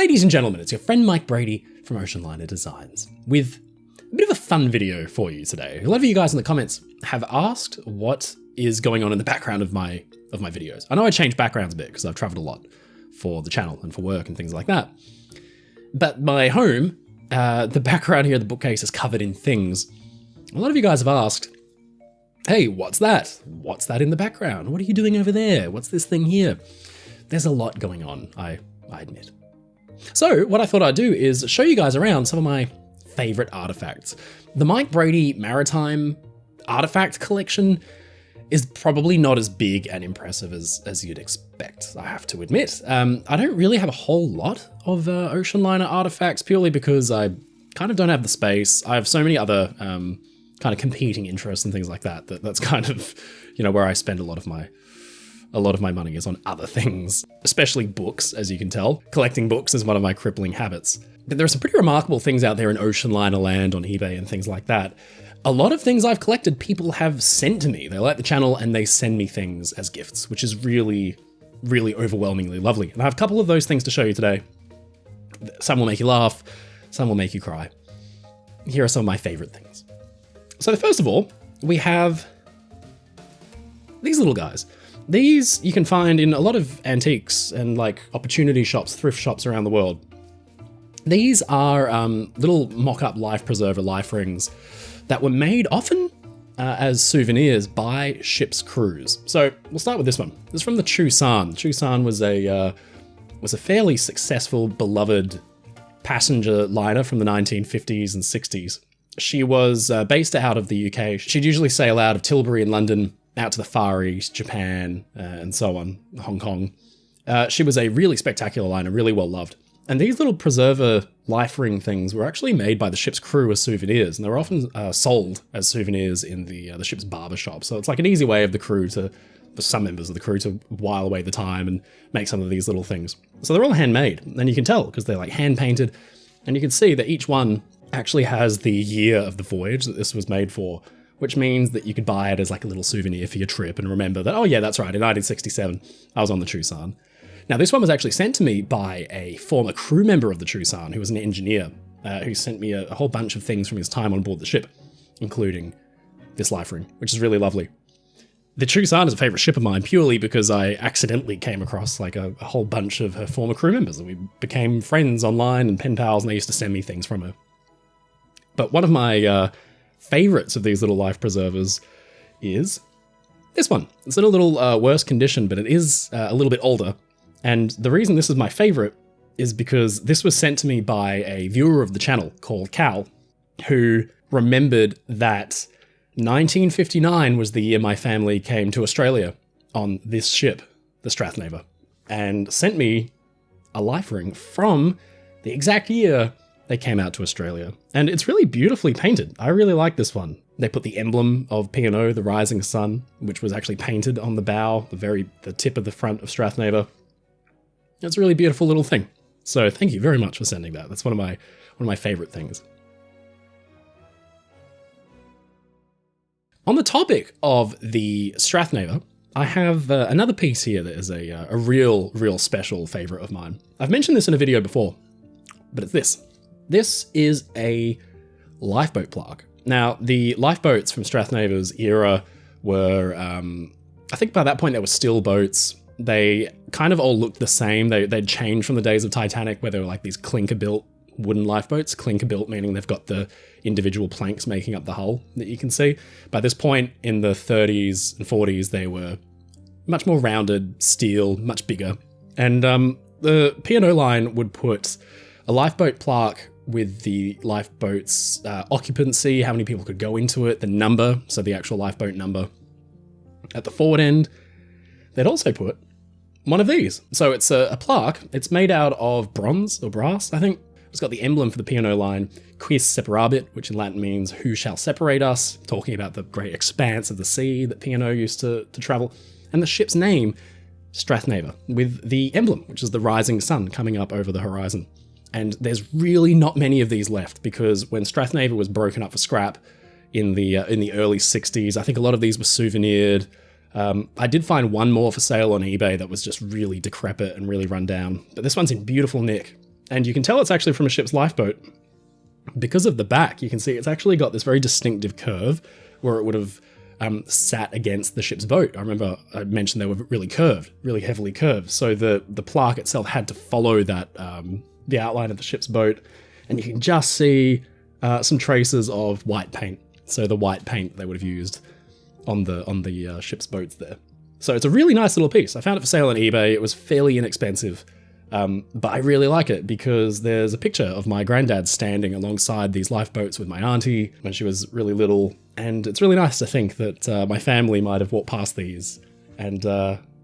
Ladies and gentlemen, it's your friend Mike Brady from Oceanliner Designs with a bit of a fun video for you today. A lot of you guys in the comments have asked what is going on in the background of my videos. I know I changed backgrounds a bit because I've traveled a lot for the channel and for work and things like that. But my home, the background here, the bookcase is covered in things. A lot of you guys have asked, hey, what's that? What's that in the background? What are you doing over there? What's this thing here? There's a lot going on, I admit. So what I thought I'd do is show you guys around some of my favorite artifacts. The Mike Brady maritime artifact collection is probably not as big and impressive as you'd expect, I have to admit. I don't really have a whole lot of Oceanliner artifacts purely because I kind of don't have the space. I have so many other kind of competing interests and things like that, that's kind of, you know, where I spend a lot of my money is on other things, especially books, as you can tell. Collecting books is one of my crippling habits. But there are some pretty remarkable things out there in Oceanliner land on eBay and things like that. A lot of things I've collected, people have sent to me. They like the channel and they send me things as gifts, which is really, really overwhelmingly lovely. And I have a couple of those things to show you today. Some will make you laugh, some will make you cry. Here are some of my favorite things. So first of all, we have these little guys. These you can find in a lot of antiques and like opportunity shops, thrift shops around the world. These are little mock-up life preserver life rings that were made often as souvenirs by ship's crews. So we'll start with this one. This is from the Chusan. Chusan was a fairly successful, beloved passenger liner from the 1950s and 60s. She was based out of the UK. She'd usually sail out of Tilbury in London, out to the Far East, Japan, and so on, Hong Kong. She was a really spectacular liner, really well loved. And these little preserver life ring things were actually made by the ship's crew as souvenirs, and they were often sold as souvenirs in the ship's barber shop. So it's like an easy way of the crew for some members of the crew to while away the time and make some of these little things. So they're all handmade, and you can tell because they're like hand painted, and you can see that each one actually has the year of the voyage that this was made for, which means that you could buy it as like a little souvenir for your trip and remember that, oh yeah, that's right, in 1967, I was on the Chusan. Now this one was actually sent to me by a former crew member of the Chusan who was an engineer, who sent me a whole bunch of things from his time on board the ship, including this life ring, which is really lovely. The Chusan is a favorite ship of mine purely because I accidentally came across like a whole bunch of her former crew members, and we became friends online and pen pals, and they used to send me things from her. But one of my favorites of these little life preservers is this one. It's in a little worse condition, but it is a little bit older. And the reason this is my favorite is because this was sent to me by a viewer of the channel called Cal, who remembered that 1959 was the year my family came to Australia on this ship, the Strathnaver, and sent me a life ring from the exact year they came out to Australia. And it's really beautifully painted. I really like this one. They put the emblem of P&O, the rising sun, which was actually painted on the bow, the tip of the front of Strathnaver. It's a really beautiful little thing. So thank you very much for sending that. That's one of my favorite things. On the topic of the Strathnaver, I have another piece here that is a real special favorite of mine. I've mentioned this in a video before, but it's this. This is a lifeboat plaque. Now, the lifeboats from Strathnaver's era were, I think by that point they were still boats. They kind of all looked the same. They'd changed from the days of Titanic where they were like these clinker-built wooden lifeboats. Clinker-built meaning they've got the individual planks making up the hull that you can see. By this point in the 30s and 40s, they were much more rounded, steel, much bigger. And the P&O line would put a lifeboat plaque with the lifeboat's occupancy, how many people could go into it, the number, so the actual lifeboat number. At the forward end, they'd also put one of these. So it's a plaque. It's made out of bronze or brass, I think. It's got the emblem for the P&O line, Quis separabit, which in Latin means who shall separate us, talking about the great expanse of the sea that P&O used to travel. And the ship's name, Strathnaver, with the emblem, which is the rising sun coming up over the horizon. And there's really not many of these left because when Strathnaver was broken up for scrap in the early 60s, I think a lot of these were souvenired. I did find one more for sale on eBay that was just really decrepit and really run down, but this one's in beautiful nick. And you can tell it's actually from a ship's lifeboat. Because of the back, you can see it's actually got this very distinctive curve where it would have sat against the ship's boat. I remember I mentioned they were really curved, really heavily curved. So the plaque itself had to follow that the outline of the ship's boat. And you can just see some traces of white paint. So the white paint they would have used on the ship's boats there. So it's a really nice little piece. I found it for sale on eBay. It was fairly inexpensive. But I really like it because there's a picture of my granddad standing alongside these lifeboats with my auntie when she was really little. And it's really nice to think that my family might have walked past these and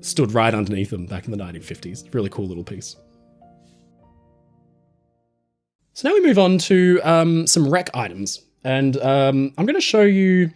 stood right underneath them back in the 1950s. Really cool little piece. So now we move on to some wreck items. And I'm going to show you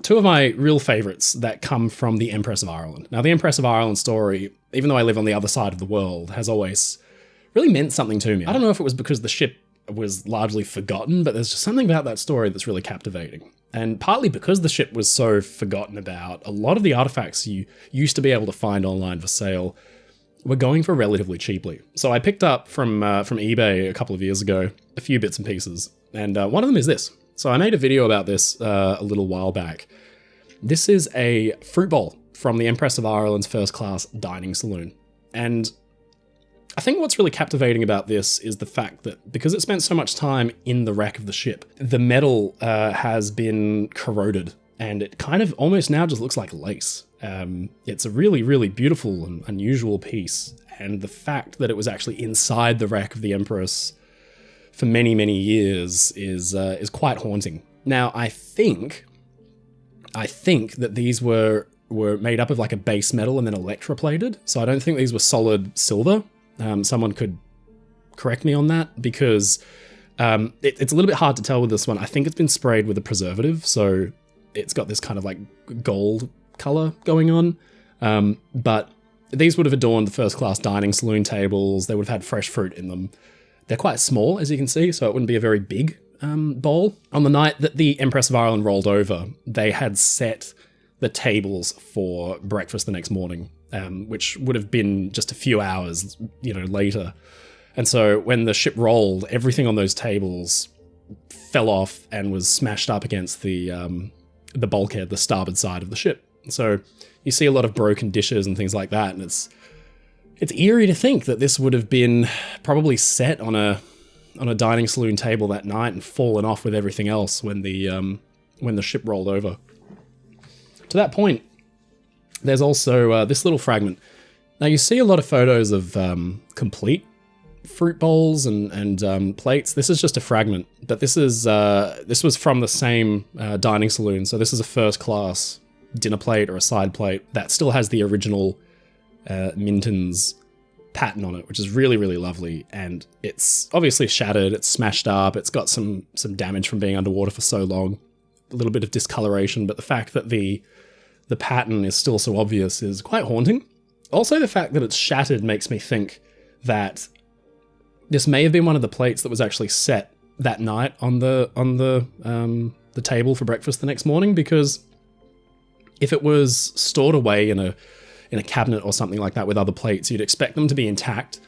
two of my real favorites that come from the Empress of Ireland. Now, the Empress of Ireland story, even though I live on the other side of the world, has always really meant something to me. I don't know if it was because the ship was largely forgotten, but there's just something about that story that's really captivating. And partly because the ship was so forgotten about, a lot of the artifacts you used to be able to find online for sale were going for relatively cheaply. So I picked up from eBay a couple of years ago a few bits and pieces, and one of them is this. So I made a video about this a little while back. This is a fruit bowl from the Empress of Ireland's first class dining saloon. And I think what's really captivating about this is the fact that because it spent so much time in the wreck of the ship, the metal has been corroded and it kind of almost now just looks like lace. It's a really, really beautiful and unusual piece. And the fact that it was actually inside the wreck of the Empress for many, many years is quite haunting. Now, I think that these were made up of like a base metal and then electroplated. So I don't think these were solid silver. Someone could correct me on that because it's a little bit hard to tell with this one. I think it's been sprayed with a preservative, so it's got this kind of like gold color going on. But these would have adorned the first class dining saloon tables. They would have had fresh fruit in them. They're quite small, as you can see, so it wouldn't be a very big bowl. On the night that the Empress of Ireland rolled over, they had set the tables for breakfast the next morning, which would have been just a few hours, later. And so when the ship rolled, everything on those tables fell off and was smashed up against the bulkhead, the starboard side of the ship. So you see a lot of broken dishes and things like that, and it's eerie to think that this would have been probably set on a dining saloon table that night and fallen off with everything else when the ship rolled over. To that point, there's also this little fragment. Now you see a lot of photos of complete fruit bowls and plates. This is just a fragment, but this was from the same dining saloon. So this is a first class dinner plate or a side plate that still has the original Minton's pattern on it, which is really, really lovely. And it's obviously shattered, it's smashed up, it's got some damage from being underwater for so long, a little bit of discoloration, but the fact that the pattern is still so obvious is quite haunting. Also, the fact that it's shattered makes me think that this may have been one of the plates that was actually set that night on the table for breakfast the next morning, because if it was stored away in a cabinet or something like that with other plates, you'd expect them to be intact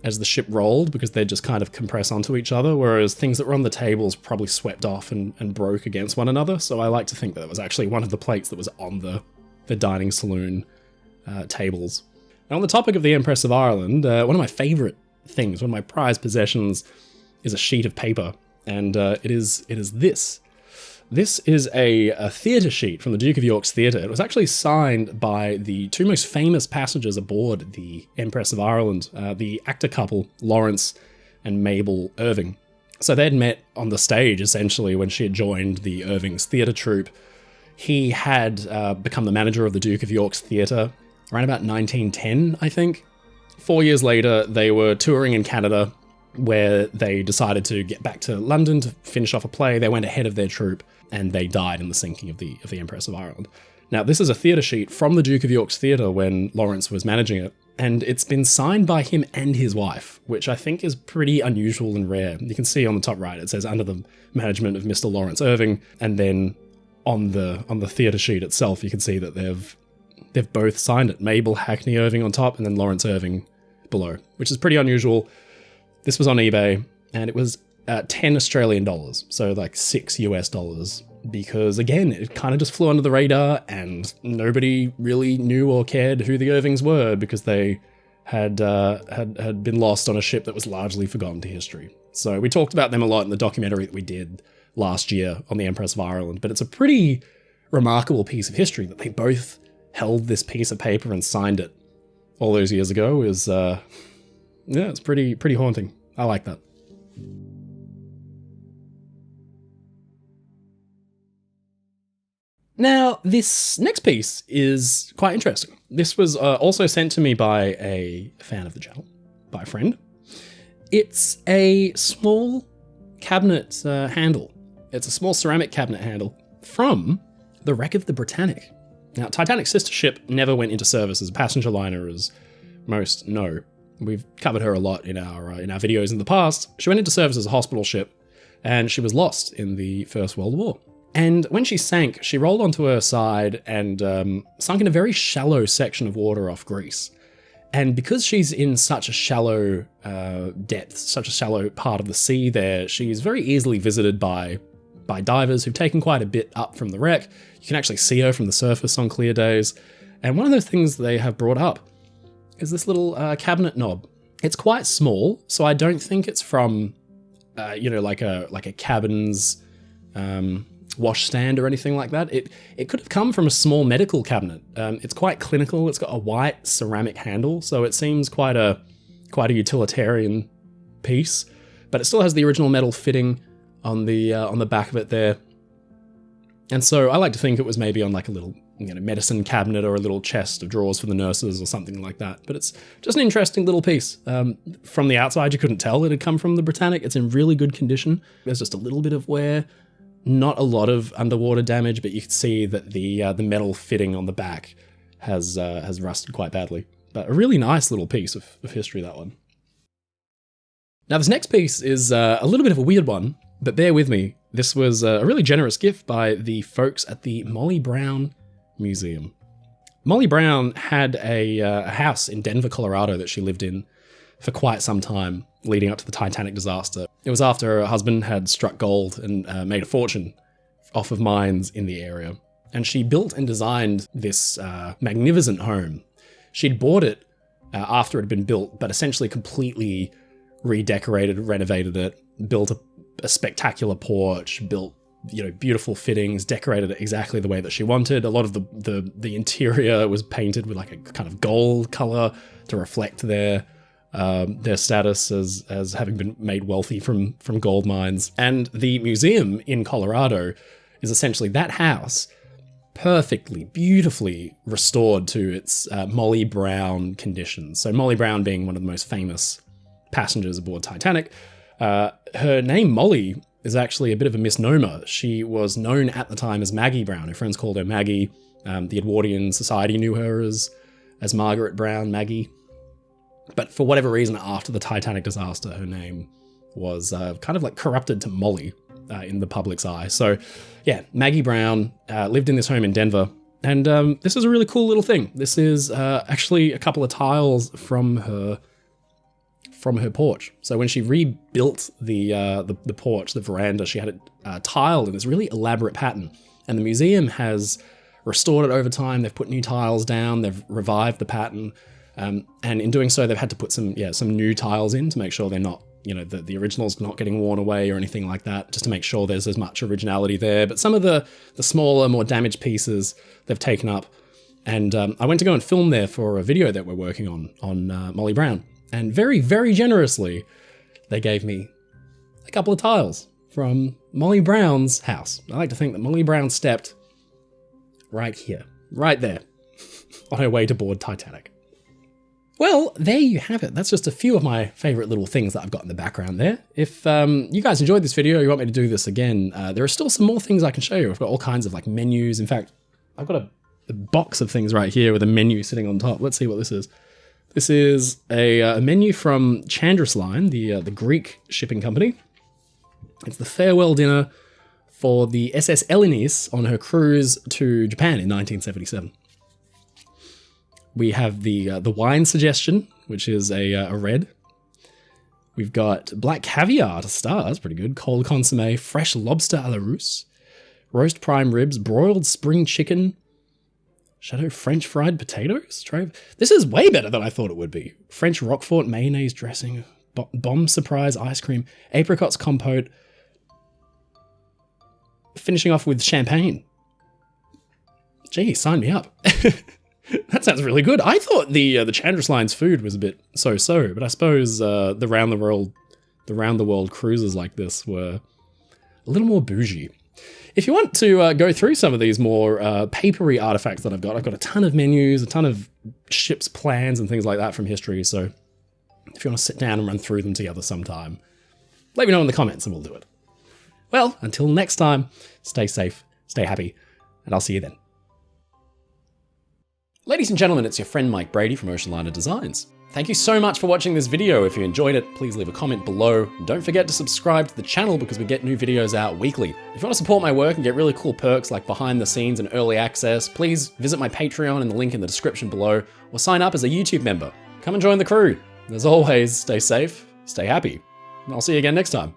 as the ship rolled because they'd just kind of compress onto each other, whereas things that were on the tables probably swept off and broke against one another. So I like to think that it was actually one of the plates that was on the dining saloon tables. And on the topic of the Empress of Ireland, one of my favourite things, one of my prized possessions, is a sheet of paper, and it is this. This is a theatre sheet from the Duke of York's theatre. It was actually signed by the two most famous passengers aboard the Empress of Ireland, the actor couple Lawrence and Mabel Irving. So they'd met on the stage, essentially, when she had joined the Irving's theatre troupe. He had become the manager of the Duke of York's theatre around about 1910, I think. 4 years later, they were touring in Canada, where they decided to get back to London to finish off a play. They went ahead of their troupe, and they died in the sinking of the Empress of Ireland. Now, this is a theatre sheet from the Duke of York's theatre when Lawrence was managing it, and it's been signed by him and his wife, which I think is pretty unusual and rare. You can see on the top right, it says under the management of Mr. Lawrence Irving, and then on the theatre sheet itself, you can see that they've both signed it. Mabel Hackney Irving on top, and then Lawrence Irving below, which is pretty unusual. This was on eBay, and it was 10 Australian dollars, so like $6 US, because again, it kind of just flew under the radar, and nobody really knew or cared who the Irvings were because they had been lost on a ship that was largely forgotten to history. So we talked about them a lot in the documentary that we did last year on the Empress of Ireland, but it's a pretty remarkable piece of history that they both held this piece of paper and signed it all those years ago. Yeah, it's pretty haunting. I like that. Now, this next piece is quite interesting. This was also sent to me by a fan of the channel, by a friend. It's a small cabinet handle. It's a small ceramic cabinet handle from the wreck of the Britannic. Now, Titanic's sister ship never went into service as a passenger liner, as most know. We've covered her a lot in our videos in the past. She went into service as a hospital ship, and she was lost in the First World War. And when she sank, she rolled onto her side and sunk in a very shallow section of water off Greece. And because she's in such a shallow depth, such a shallow part of the sea there, she's very easily visited by divers who've taken quite a bit up from the wreck. You can actually see her from the surface on clear days. And one of those things they have brought up is this little cabinet knob. It's quite small, so I don't think it's from, like a cabin's washstand or anything like that. It could have come from a small medical cabinet. It's quite clinical. It's got a white ceramic handle, so it seems quite a utilitarian piece. But it still has the original metal fitting on the back of it there. And so I like to think it was maybe on like a little medicine cabinet or a little chest of drawers for the nurses or something like that. But it's just an interesting little piece. From the outside, you couldn't tell it had come from the Britannic. It's in really good condition. There's just a little bit of wear. Not a lot of underwater damage, but you can see that the metal fitting on the back has rusted quite badly. But a really nice little piece of history, that one. Now this next piece is a little bit of a weird one, but bear with me. This was a really generous gift by the folks at the Molly Brown Museum. Molly Brown had a house in Denver, Colorado that she lived in for quite some time leading up to the Titanic disaster. It was after her husband had struck gold and made a fortune off of mines in the area. And she built and designed this magnificent home. She'd bought it after it had been built, but essentially completely redecorated, renovated it, built a spectacular porch, built beautiful fittings, decorated it exactly the way that she wanted. A lot of the interior was painted with like a kind of gold color to reflect their status as having been made wealthy from gold mines. And the museum in Colorado is essentially that house perfectly, beautifully restored to its Molly Brown conditions. So Molly Brown being one of the most famous passengers aboard Titanic. Her name Molly is actually a bit of a misnomer. She was known at the time as Maggie Brown. Her friends called her Maggie. The Edwardian Society knew her as Margaret Brown, Maggie. But for whatever reason, after the Titanic disaster, her name was kind of like corrupted to Molly in the public's eye. So yeah, Maggie Brown lived in this home in Denver. And this is a really cool little thing. This is actually a couple of tiles from her porch. So when she rebuilt the porch, the veranda, she had it tiled in this really elaborate pattern. And the museum has restored it over time. They've put new tiles down. They've revived the pattern. And in doing so, they've had to put some new tiles in to make sure they're not, the original's not getting worn away or anything like that, just to make sure there's as much originality there. But some of the smaller, more damaged pieces they've taken up. And I went to go and film there for a video that we're working on Molly Brown. And very, very generously, they gave me a couple of tiles from Molly Brown's house. I like to think that Molly Brown stepped right here, right there, on her way to board Titanic. Well, there you have it. That's just a few of my favorite little things that I've got in the background there. If you guys enjoyed this video, you want me to do this again, there are still some more things I can show you. I've got all kinds of like menus. In fact, I've got a box of things right here with a menu sitting on top. Let's see what this is. This is a menu from Chandris Line, the Greek shipping company. It's the farewell dinner for the SS Elynis on her cruise to Japan in 1977. We have the wine suggestion, which is a red. We've got black caviar to start. That's pretty good. Cold consomme, fresh lobster à la russe, roast prime ribs, broiled spring chicken, shadow French fried potatoes. This is way better than I thought it would be. French Roquefort mayonnaise dressing, bomb surprise ice cream, apricots compote, finishing off with champagne. Gee, sign me up. That sounds really good. I thought the Chandris Line's food was a bit so-so, but I suppose the round the world cruises like this were a little more bougie. If you want to go through some of these more papery artifacts that I've got a ton of menus, a ton of ships' plans and things like that from history. So if you want to sit down and run through them together sometime, let me know in the comments and we'll do it. Well, until next time, stay safe, stay happy, and I'll see you then. Ladies and gentlemen, it's your friend Mike Brady from Oceanliner Designs. Thank you so much for watching this video. If you enjoyed it, please leave a comment below. And don't forget to subscribe to the channel because we get new videos out weekly. If you want to support my work and get really cool perks like behind the scenes and early access, please visit my Patreon in the link in the description below, or sign up as a YouTube member. Come and join the crew. And as always, stay safe, stay happy, and I'll see you again next time.